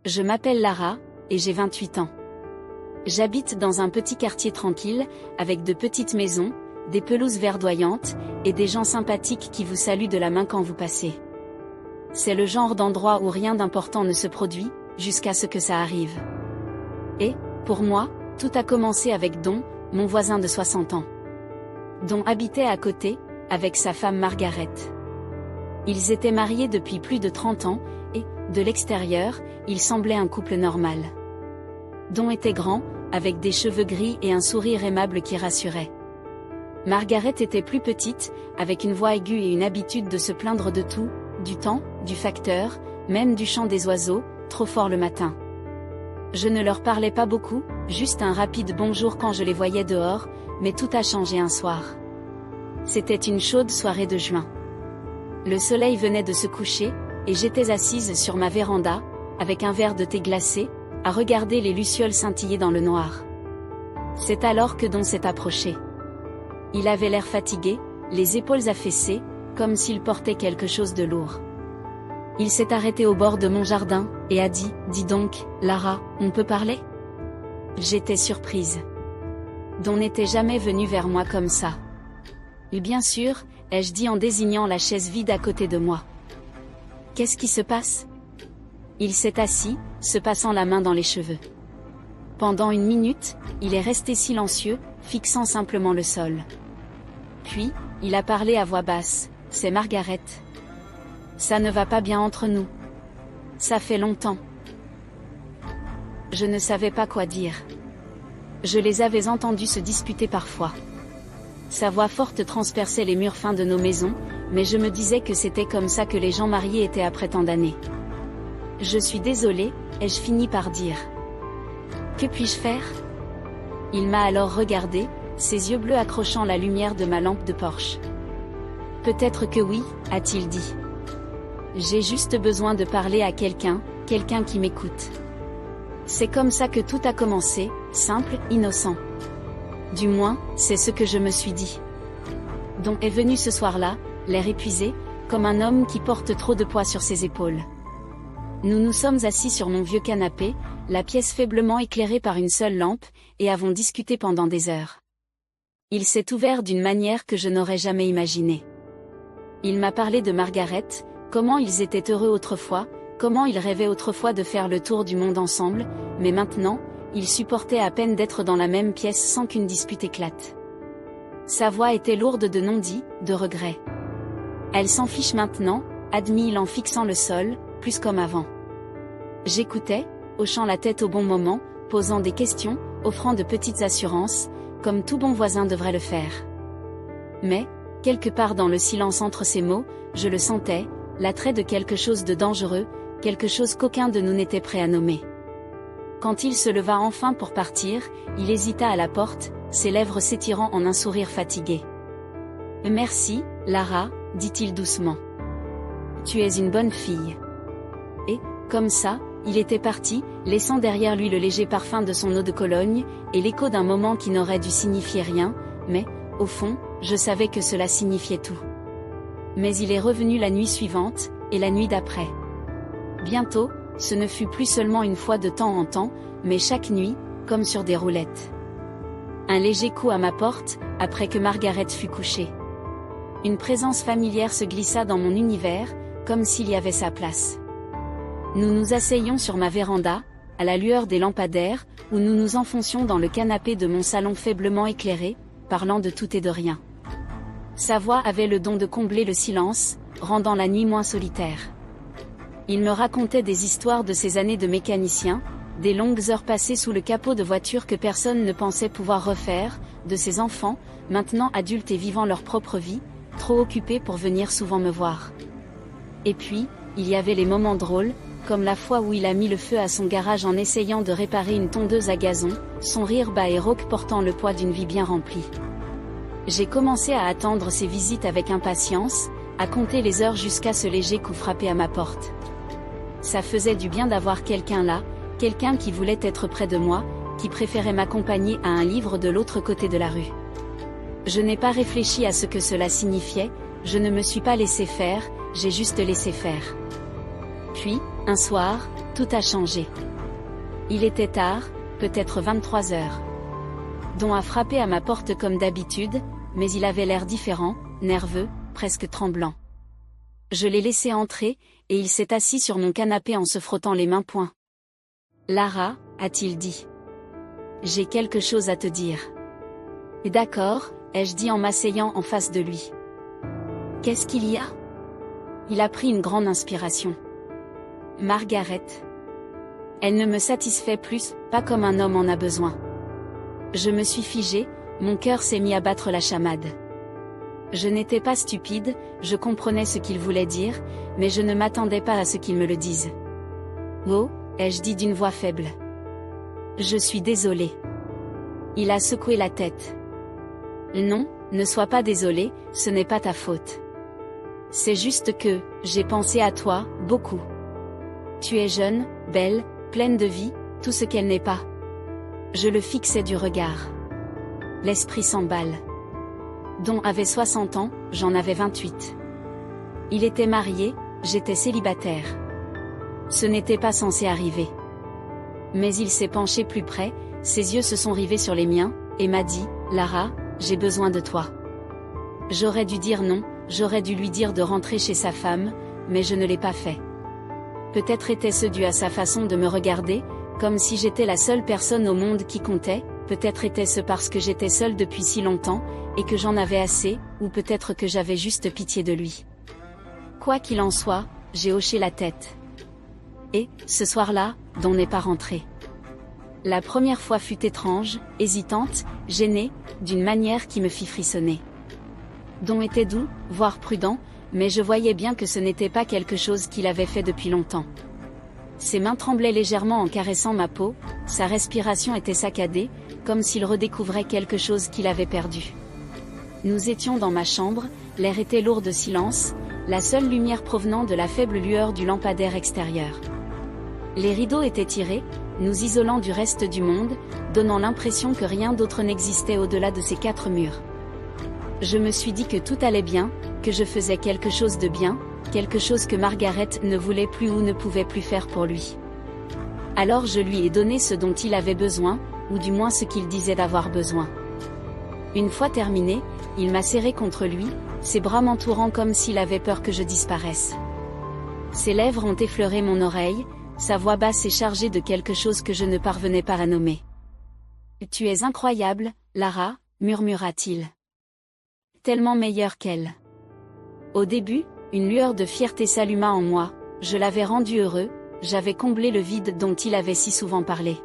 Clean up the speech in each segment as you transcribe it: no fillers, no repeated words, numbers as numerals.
Je m'appelle Lara, et j'ai 28 ans. J'habite dans un petit quartier tranquille, avec de petites maisons, des pelouses verdoyantes, et des gens sympathiques qui vous saluent de la main quand vous passez. C'est le genre d'endroit où rien d'important ne se produit, jusqu'à ce que ça arrive. Et, pour moi, tout a commencé avec Don, mon voisin de 60 ans. Don habitait à côté, avec sa femme Margaret. Ils étaient mariés depuis plus de 30 ans, et, de l'extérieur, ils semblaient un couple normal. Don était grand, avec des cheveux gris et un sourire aimable qui rassurait. Margaret était plus petite, avec une voix aiguë et une habitude de se plaindre de tout, du temps, du facteur, même du chant des oiseaux, trop fort le matin. Je ne leur parlais pas beaucoup, juste un rapide bonjour quand je les voyais dehors, mais tout a changé un soir. C'était une chaude soirée de juin. Le soleil venait de se coucher, et j'étais assise sur ma véranda, avec un verre de thé glacé, à regarder les lucioles scintiller dans le noir. C'est alors que Don s'est approché. Il avait l'air fatigué, les épaules affaissées, comme s'il portait quelque chose de lourd. Il s'est arrêté au bord de mon jardin, et a dit, « Dis donc, Lara, on peut parler ?» J'étais surprise. Don n'était jamais venu vers moi comme ça. « Et bien sûr, » ai-je dit en désignant la chaise vide à côté de moi. « Qu'est-ce qui se passe ?» Il s'est assis, se passant la main dans les cheveux. Pendant une minute, il est resté silencieux, fixant simplement le sol. Puis, il a parlé à voix basse, « C'est Margaret. Ça ne va pas bien entre nous. Ça fait longtemps. » Je ne savais pas quoi dire. Je les avais entendus se disputer parfois. Sa voix forte transperçait les murs fins de nos maisons, mais je me disais que c'était comme ça que les gens mariés étaient après tant d'années. « Je suis désolée », ai-je fini par dire. « Que puis-je faire ?» Il m'a alors regardé, ses yeux bleus accrochant la lumière de ma lampe de Porsche. « Peut-être que oui, » a-t-il dit. « J'ai juste besoin de parler à quelqu'un, quelqu'un qui m'écoute. » C'est comme ça que tout a commencé, simple, innocent. Du moins, c'est ce que je me suis dit. Don est venu ce soir-là, l'air épuisé, comme un homme qui porte trop de poids sur ses épaules. Nous nous sommes assis sur mon vieux canapé, la pièce faiblement éclairée par une seule lampe, et avons discuté pendant des heures. Il s'est ouvert d'une manière que je n'aurais jamais imaginée. Il m'a parlé de Margaret, comment ils étaient heureux autrefois, comment ils rêvaient autrefois de faire le tour du monde ensemble, mais maintenant, ils supportaient à peine d'être dans la même pièce sans qu'une dispute éclate. Sa voix était lourde de non-dits, de regrets. Elle s'en fiche maintenant, admit-il en fixant le sol, plus comme avant. J'écoutais, hochant la tête au bon moment, posant des questions, offrant de petites assurances, comme tout bon voisin devrait le faire. Mais, quelque part dans le silence entre ces mots, je le sentais, l'attrait de quelque chose de dangereux, quelque chose qu'aucun de nous n'était prêt à nommer. Quand il se leva enfin pour partir, il hésita à la porte, ses lèvres s'étirant en un sourire fatigué. « Merci, Lara, » dit-il doucement. « Tu es une bonne fille. » Et, comme ça, il était parti, laissant derrière lui le léger parfum de son eau de Cologne, et l'écho d'un moment qui n'aurait dû signifier rien, mais, au fond, je savais que cela signifiait tout. Mais il est revenu la nuit suivante, et la nuit d'après. Bientôt, ce ne fut plus seulement une fois de temps en temps, mais chaque nuit, comme sur des roulettes. Un léger coup à ma porte, après que Margaret fut couchée. Une présence familière se glissa dans mon univers, comme s'il y avait sa place. Nous nous asseyions sur ma véranda, à la lueur des lampadaires, où nous nous enfoncions dans le canapé de mon salon faiblement éclairé, parlant de tout et de rien. Sa voix avait le don de combler le silence, rendant la nuit moins solitaire. Il me racontait des histoires de ses années de mécanicien, des longues heures passées sous le capot de voitures que personne ne pensait pouvoir refaire, de ses enfants, maintenant adultes et vivant leur propre vie, trop occupés pour venir souvent me voir. Et puis, il y avait les moments drôles, comme la fois où il a mis le feu à son garage en essayant de réparer une tondeuse à gazon, son rire bas et rauque portant le poids d'une vie bien remplie. J'ai commencé à attendre ses visites avec impatience, à compter les heures jusqu'à ce léger coup frappé à ma porte. Ça faisait du bien d'avoir quelqu'un là, quelqu'un qui voulait être près de moi, qui préférait m'accompagner à un livre de l'autre côté de la rue. Je n'ai pas réfléchi à ce que cela signifiait, je ne me suis pas laissé faire, j'ai juste laissé faire. Puis, un soir, Tout a changé. Il était tard, peut-être 23 heures. Don a frappé à ma porte comme d'habitude, mais il avait l'air différent, nerveux, presque tremblant. Je l'ai laissé entrer, et il s'est assis sur mon canapé en se frottant les mains poings. Lara, a-t-il dit. J'ai quelque chose à te dire. D'accord, ai-je dit en m'asseyant en face de lui. Qu'est-ce qu'il y a? Il a pris une grande inspiration. Margaret. Elle ne me satisfait plus, pas comme un homme en a besoin. Je me suis figée, mon cœur s'est mis à battre la chamade. Je n'étais pas stupide, je comprenais ce qu'il voulait dire, mais je ne m'attendais pas à ce qu'il me le dise. Oh, ai-je dit d'une voix faible. Je suis désolée. Il a secoué la tête. Non, ne sois pas désolé, ce n'est pas ta faute. C'est juste que, j'ai pensé à toi, beaucoup. Tu es jeune, belle, pleine de vie, tout ce qu'elle n'est pas. Je le fixais du regard. L'esprit s'emballe. Don avait 60 ans, j'en avais 28. Il était marié, j'étais célibataire. Ce n'était pas censé arriver. Mais il s'est penché plus près, ses yeux se sont rivés sur les miens, et m'a dit, Lara, j'ai besoin de toi. J'aurais dû dire non, j'aurais dû lui dire de rentrer chez sa femme, mais je ne l'ai pas fait. Peut-être était-ce dû à sa façon de me regarder, comme si j'étais la seule personne au monde qui comptait, peut-être était-ce parce que j'étais seule depuis si longtemps, et que j'en avais assez, ou peut-être que j'avais juste pitié de lui. Quoi qu'il en soit, j'ai hoché la tête. Et, ce soir-là, Don n'est pas rentré. La première fois fut étrange, hésitante, gênée, d'une manière qui me fit frissonner. Don était doux, voire prudent, mais je voyais bien que ce n'était pas quelque chose qu'il avait fait depuis longtemps. Ses mains tremblaient légèrement en caressant ma peau, sa respiration était saccadée, comme s'il redécouvrait quelque chose qu'il avait perdu. Nous étions dans ma chambre, l'air était lourd de silence, la seule lumière provenant de la faible lueur du lampadaire extérieur. Les rideaux étaient tirés, nous isolant du reste du monde, donnant l'impression que rien d'autre n'existait au-delà de ces 4 murs. Je me suis dit que tout allait bien, que je faisais quelque chose de bien, quelque chose que Margaret ne voulait plus ou ne pouvait plus faire pour lui. Alors je lui ai donné ce dont il avait besoin, ou du moins ce qu'il disait d'avoir besoin. Une fois terminé, il m'a serré contre lui, ses bras m'entourant comme s'il avait peur que je disparaisse. Ses lèvres ont effleuré mon oreille, sa voix basse est chargée de quelque chose que je ne parvenais pas à nommer. « Tu es incroyable, Lara », murmura-t-il. Tellement meilleure qu'elle. Au début, une lueur de fierté s'alluma en moi, je l'avais rendu heureux, j'avais comblé le vide dont il avait si souvent parlé.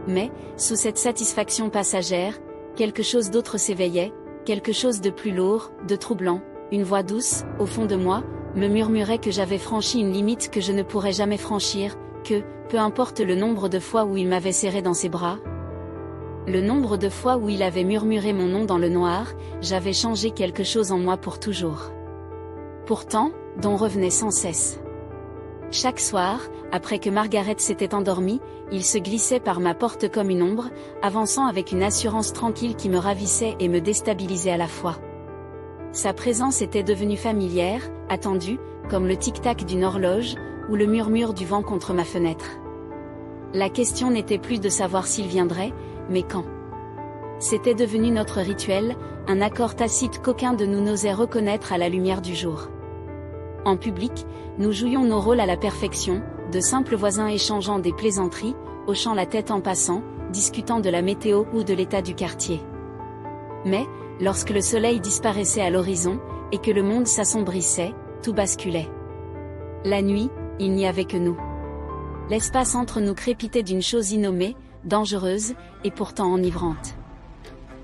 Mais, sous cette satisfaction passagère, quelque chose d'autre s'éveillait, quelque chose de plus lourd, de troublant, une voix douce, au fond de moi, me murmurait que j'avais franchi une limite que je ne pourrais jamais franchir, que, peu importe le nombre de fois où il m'avait serré dans ses bras, le nombre de fois où il avait murmuré mon nom dans le noir, j'avais changé quelque chose en moi pour toujours. Pourtant, Don revenait sans cesse. Chaque soir, après que Margaret s'était endormie, il se glissait par ma porte comme une ombre, avançant avec une assurance tranquille qui me ravissait et me déstabilisait à la fois. Sa présence était devenue familière, attendue, comme le tic-tac d'une horloge, ou le murmure du vent contre ma fenêtre. La question n'était plus de savoir s'il viendrait, mais quand. C'était devenu notre rituel, un accord tacite qu'aucun de nous n'osait reconnaître à la lumière du jour. En public, nous jouions nos rôles à la perfection, de simples voisins échangeant des plaisanteries, hochant la tête en passant, discutant de la météo ou de l'état du quartier. Mais, lorsque le soleil disparaissait à l'horizon, et que le monde s'assombrissait, tout basculait. La nuit, il n'y avait que nous. L'espace entre nous crépitait d'une chose innommée, dangereuse, et pourtant enivrante.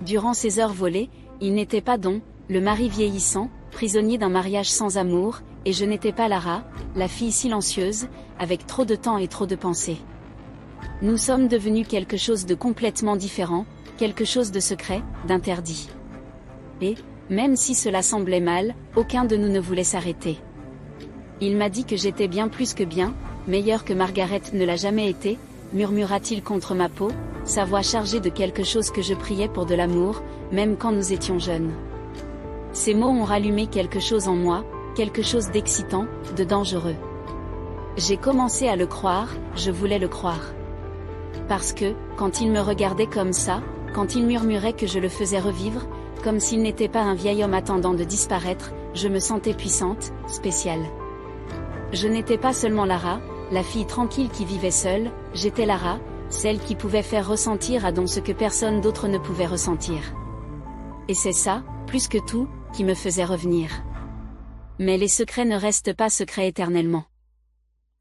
Durant ces heures volées, il n'était pas Don, le mari vieillissant, prisonnier d'un mariage sans amour, et je n'étais pas Lara, la fille silencieuse, avec trop de temps et trop de pensées. Nous sommes devenus quelque chose de complètement différent, quelque chose de secret, d'interdit. Et, même si cela semblait mal, aucun de nous ne voulait s'arrêter. Il m'a dit que j'étais bien plus que bien, meilleure que Margaret ne l'a jamais été, murmura-t-il contre ma peau, sa voix chargée de quelque chose que je priais pour de l'amour, même quand nous étions jeunes. Ces mots ont rallumé quelque chose en moi, quelque chose d'excitant, de dangereux. J'ai commencé à le croire, je voulais le croire. Parce que, quand il me regardait comme ça, quand il murmurait que je le faisais revivre, comme s'il n'était pas un vieil homme attendant de disparaître, je me sentais puissante, spéciale. Je n'étais pas seulement Lara, la fille tranquille qui vivait seule, j'étais Lara, celle qui pouvait faire ressentir à Don ce que personne d'autre ne pouvait ressentir. Et c'est ça, plus que tout, qui me faisait revenir. Mais les secrets ne restent pas secrets éternellement.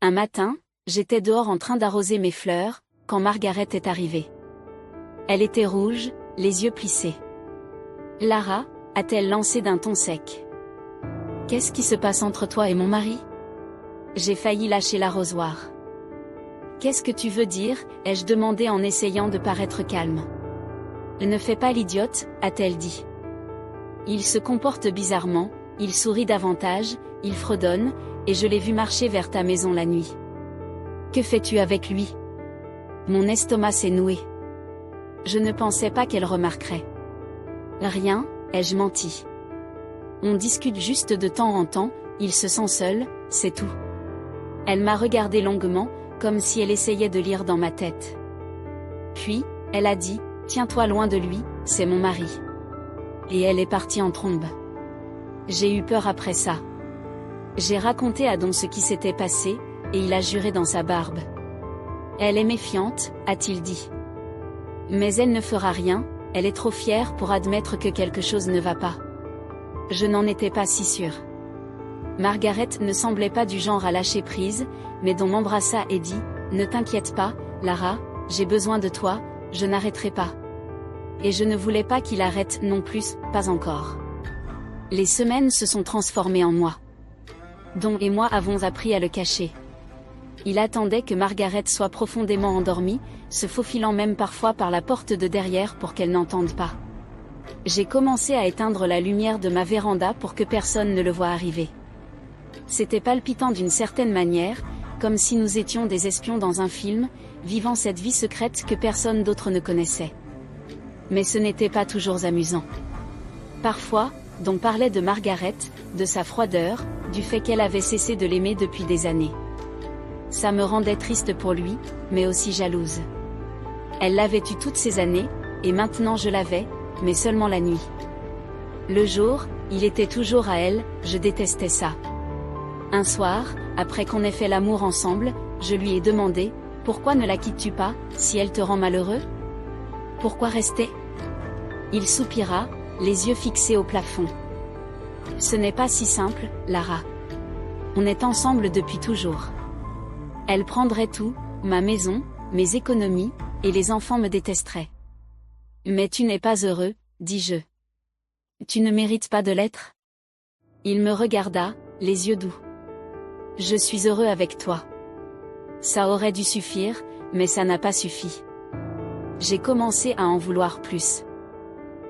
Un matin, j'étais dehors en train d'arroser mes fleurs, quand Margaret est arrivée. Elle était rouge, les yeux plissés. « Lara » a-t-elle lancé d'un ton sec. « Qu'est-ce qui se passe entre toi et mon mari ?» J'ai failli lâcher l'arrosoir. « Qu'est-ce que tu veux dire ?» ai-je demandé en essayant de paraître calme. « Ne fais pas l'idiote » a-t-elle dit. Il se comporte bizarrement, il sourit davantage, il fredonne, et je l'ai vu marcher vers ta maison la nuit. Que fais-tu avec lui ? Mon estomac s'est noué. Je ne pensais pas qu'elle remarquerait. Rien, ai-je menti. On discute juste de temps en temps, il se sent seul, c'est tout. Elle m'a regardé longuement, comme si elle essayait de lire dans ma tête. Puis, elle a dit, tiens-toi loin de lui, c'est mon mari. Et elle est partie en trombe. J'ai eu peur après ça. J'ai raconté à Don ce qui s'était passé, et il a juré dans sa barbe. Elle est méfiante, a-t-il dit. Mais elle ne fera rien, elle est trop fière pour admettre que quelque chose ne va pas. Je n'en étais pas si sûre. Margaret ne semblait pas du genre à lâcher prise, mais Don m'embrassa et dit, ne t'inquiète pas, Lara, j'ai besoin de toi, je n'arrêterai pas. Et je ne voulais pas qu'il arrête non plus, pas encore. Les semaines se sont transformées en mois. Don et moi avons appris à le cacher. Il attendait que Margaret soit profondément endormie, se faufilant même parfois par la porte de derrière pour qu'elle n'entende pas. J'ai commencé à éteindre la lumière de ma véranda pour que personne ne le voie arriver. C'était palpitant d'une certaine manière, comme si nous étions des espions dans un film, vivant cette vie secrète que personne d'autre ne connaissait. Mais ce n'était pas toujours amusant. Parfois, Don parlait de Margaret, de sa froideur, du fait qu'elle avait cessé de l'aimer depuis des années. Ça me rendait triste pour lui, mais aussi jalouse. Elle l'avait eu toutes ces années, et maintenant je l'avais, mais seulement la nuit. Le jour, il était toujours à elle, je détestais ça. Un soir, après qu'on ait fait l'amour ensemble, je lui ai demandé, pourquoi ne la quittes-tu pas, si elle te rend malheureux ? Pourquoi rester ? Il soupira, les yeux fixés au plafond. Ce n'est pas si simple, Lara. On est ensemble depuis toujours. Elle prendrait tout, ma maison, mes économies, et les enfants me détesteraient. Mais tu n'es pas heureux, dis-je. Tu ne mérites pas de l'être ? Il me regarda, les yeux doux. Je suis heureux avec toi. Ça aurait dû suffire, mais ça n'a pas suffi. J'ai commencé à en vouloir plus.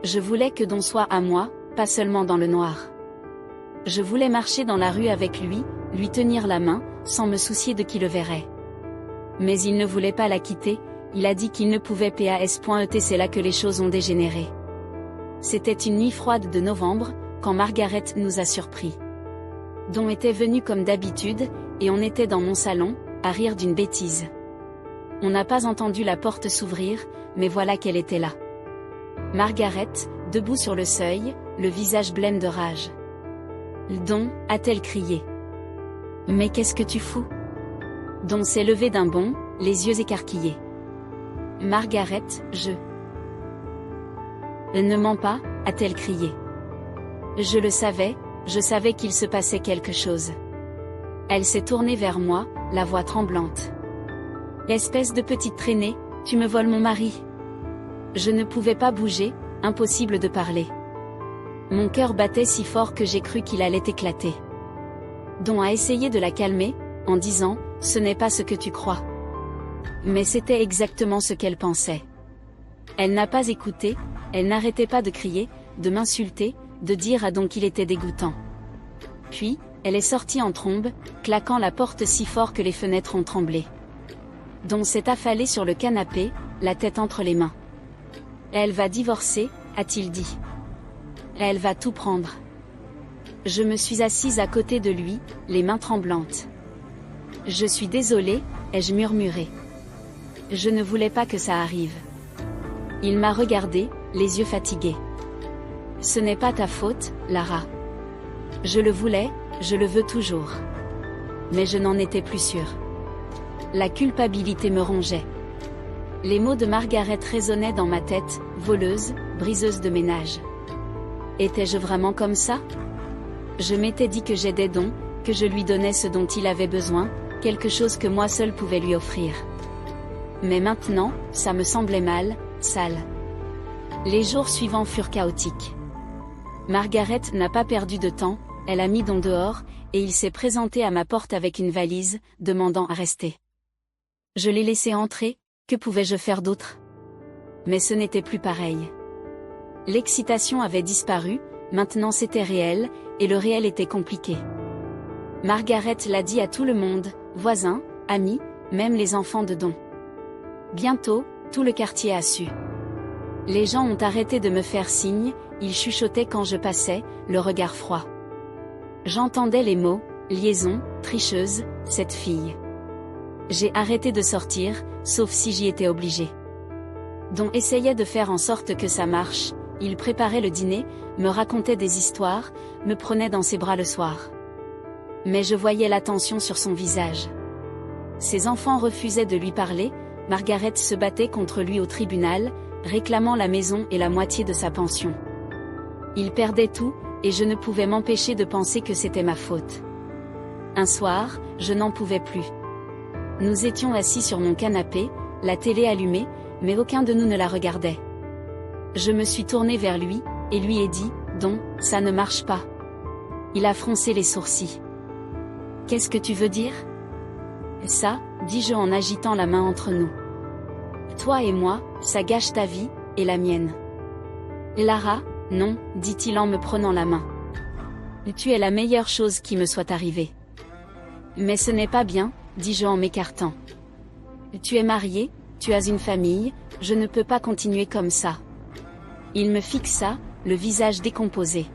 Je voulais que Don soit à moi, pas seulement dans le noir. Je voulais marcher dans la rue avec lui tenir la main, sans me soucier de qui le verrait. Mais il ne voulait pas la quitter, il a dit qu'il ne pouvait pas. C'est là que les choses ont dégénéré. C'était une nuit froide de novembre, quand Margaret nous a surpris. Don était venu comme d'habitude, et on était dans mon salon, à rire d'une bêtise. On n'a pas entendu la porte s'ouvrir, mais voilà qu'elle était là. Margaret, debout sur le seuil, le visage blême de rage. Don, a-t-elle crié. Mais qu'est-ce que tu fous ? Don s'est levé d'un bond, les yeux écarquillés. Margaret, je... Ne mens pas, a-t-elle crié. Je le savais, je savais qu'il se passait quelque chose. Elle s'est tournée vers moi, la voix tremblante. Espèce de petite traînée, tu me voles mon mari. Je ne pouvais pas bouger, impossible de parler. Mon cœur battait si fort que j'ai cru qu'il allait éclater. Don a essayé de la calmer, en disant, ce n'est pas ce que tu crois. Mais c'était exactement ce qu'elle pensait. Elle n'a pas écouté, elle n'arrêtait pas de crier, de m'insulter, de dire à Don qu'il était dégoûtant. Puis, elle est sortie en trombe, claquant la porte si fort que les fenêtres ont tremblé. Don s'est affalé sur le canapé, la tête entre les mains. Elle va divorcer, a-t-il dit. Elle va tout prendre. Je me suis assise à côté de lui, les mains tremblantes. Je suis désolée, ai-je murmuré. Je ne voulais pas que ça arrive. Il m'a regardé, les yeux fatigués. Ce n'est pas ta faute, Lara. Je le voulais, je le veux toujours. Mais je n'en étais plus sûre. La culpabilité me rongeait. Les mots de Margaret résonnaient dans ma tête, voleuse, briseuse de ménage. Étais-je vraiment comme ça? Je m'étais dit que j'aidais donc, que je lui donnais ce dont il avait besoin, quelque chose que moi seule pouvais lui offrir. Mais maintenant, ça me semblait mal, sale. Les jours suivants furent chaotiques. Margaret n'a pas perdu de temps, elle a mis Don dehors, et il s'est présenté à ma porte avec une valise, demandant à rester. Je l'ai laissé entrer, que pouvais-je faire d'autre? Mais ce n'était plus pareil. L'excitation avait disparu, maintenant c'était réel, et le réel était compliqué. Margaret l'a dit à tout le monde, voisins, amis, même les enfants de Don. Bientôt, tout le quartier a su. Les gens ont arrêté de me faire signe, ils chuchotaient quand je passais, le regard froid. J'entendais les mots, liaison, tricheuse, cette fille. J'ai arrêté de sortir, sauf si j'y étais obligée. Don essayait de faire en sorte que ça marche, il préparait le dîner, me racontait des histoires, me prenait dans ses bras le soir. Mais je voyais la tension sur son visage. Ses enfants refusaient de lui parler, Margaret se battait contre lui au tribunal, réclamant la maison et la moitié de sa pension. Il perdait tout, et je ne pouvais m'empêcher de penser que c'était ma faute. Un soir, je n'en pouvais plus. Nous étions assis sur mon canapé, la télé allumée, mais aucun de nous ne la regardait. Je me suis tournée vers lui, et lui ai dit, « Don, ça ne marche pas. » Il a froncé les sourcils. « Qu'est-ce que tu veux dire ?» Ça, dis-je en agitant la main entre nous. Toi et moi, ça gâche ta vie, et la mienne. Lara, non, dit-il en me prenant la main. Tu es la meilleure chose qui me soit arrivée. Mais ce n'est pas bien, dis-je en m'écartant. Tu es mariée, tu as une famille, je ne peux pas continuer comme ça. Il me fixa, le visage décomposé.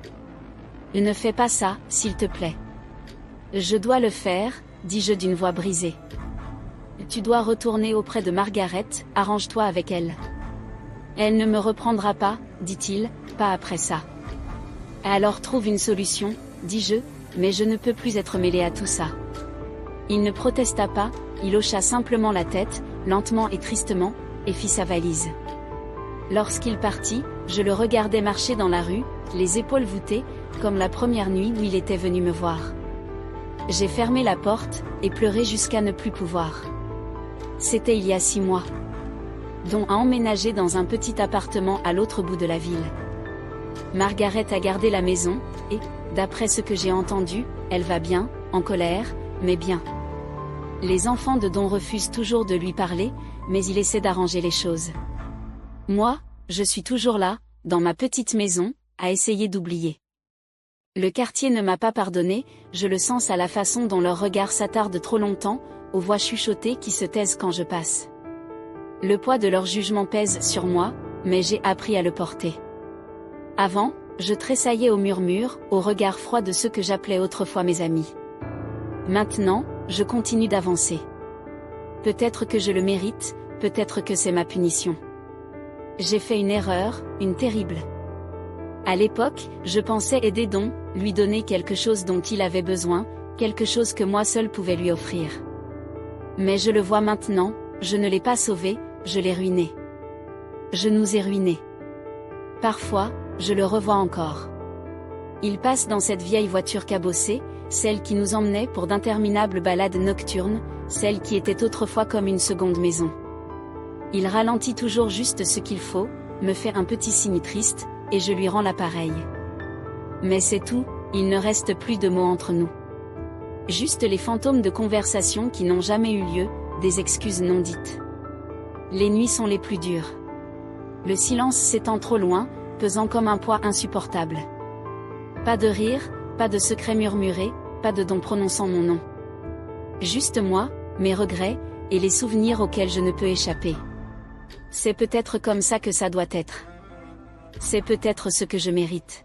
Ne fais pas ça, s'il te plaît. Je dois le faire, dis-je d'une voix brisée. Tu dois retourner auprès de Margaret, arrange-toi avec elle. Elle ne me reprendra pas, dit-il, pas après ça. Alors trouve une solution, dis-je, mais je ne peux plus être mêlé à tout ça. Il ne protesta pas, il hocha simplement la tête, lentement et tristement, et fit sa valise. Lorsqu'il partit, je le regardais marcher dans la rue, les épaules voûtées, comme la première nuit où il était venu me voir. J'ai fermé la porte, et pleuré jusqu'à ne plus pouvoir. C'était il y a 6 mois. Don a emménagé dans un petit appartement à l'autre bout de la ville. Margaret a gardé la maison, et, d'après ce que j'ai entendu, elle va bien, en colère, mais bien. Les enfants de Don refusent toujours de lui parler, mais il essaie d'arranger les choses. Moi, je suis toujours là, dans ma petite maison, à essayer d'oublier. Le quartier ne m'a pas pardonné, je le sens à la façon dont leurs regards s'attardent trop longtemps, aux voix chuchotées qui se taisent quand je passe. Le poids de leur jugement pèse sur moi, mais j'ai appris à le porter. Avant, je tressaillais au murmure, au regard froid de ceux que j'appelais autrefois mes amis. Maintenant, je continue d'avancer. Peut-être que je le mérite, peut-être que c'est ma punition. J'ai fait une erreur, une terrible. À l'époque, je pensais aider Don, lui donner quelque chose dont il avait besoin, quelque chose que moi seul pouvais lui offrir. Mais je le vois maintenant, je ne l'ai pas sauvé, je l'ai ruiné. Je nous ai ruinés. Parfois, je le revois encore. Il passe dans cette vieille voiture cabossée, celle qui nous emmenait pour d'interminables balades nocturnes, celle qui était autrefois comme une seconde maison. Il ralentit toujours juste ce qu'il faut, me fait un petit signe triste, et je lui rends l'appareil. Mais c'est tout, il ne reste plus de mots entre nous. Juste les fantômes de conversations qui n'ont jamais eu lieu, des excuses non dites. Les nuits sont les plus dures. Le silence s'étend trop loin, pesant comme un poids insupportable. Pas de rire, pas de secrets murmurés, pas de Don prononçant mon nom. Juste moi, mes regrets, et les souvenirs auxquels je ne peux échapper. C'est peut-être comme ça que ça doit être. C'est peut-être ce que je mérite.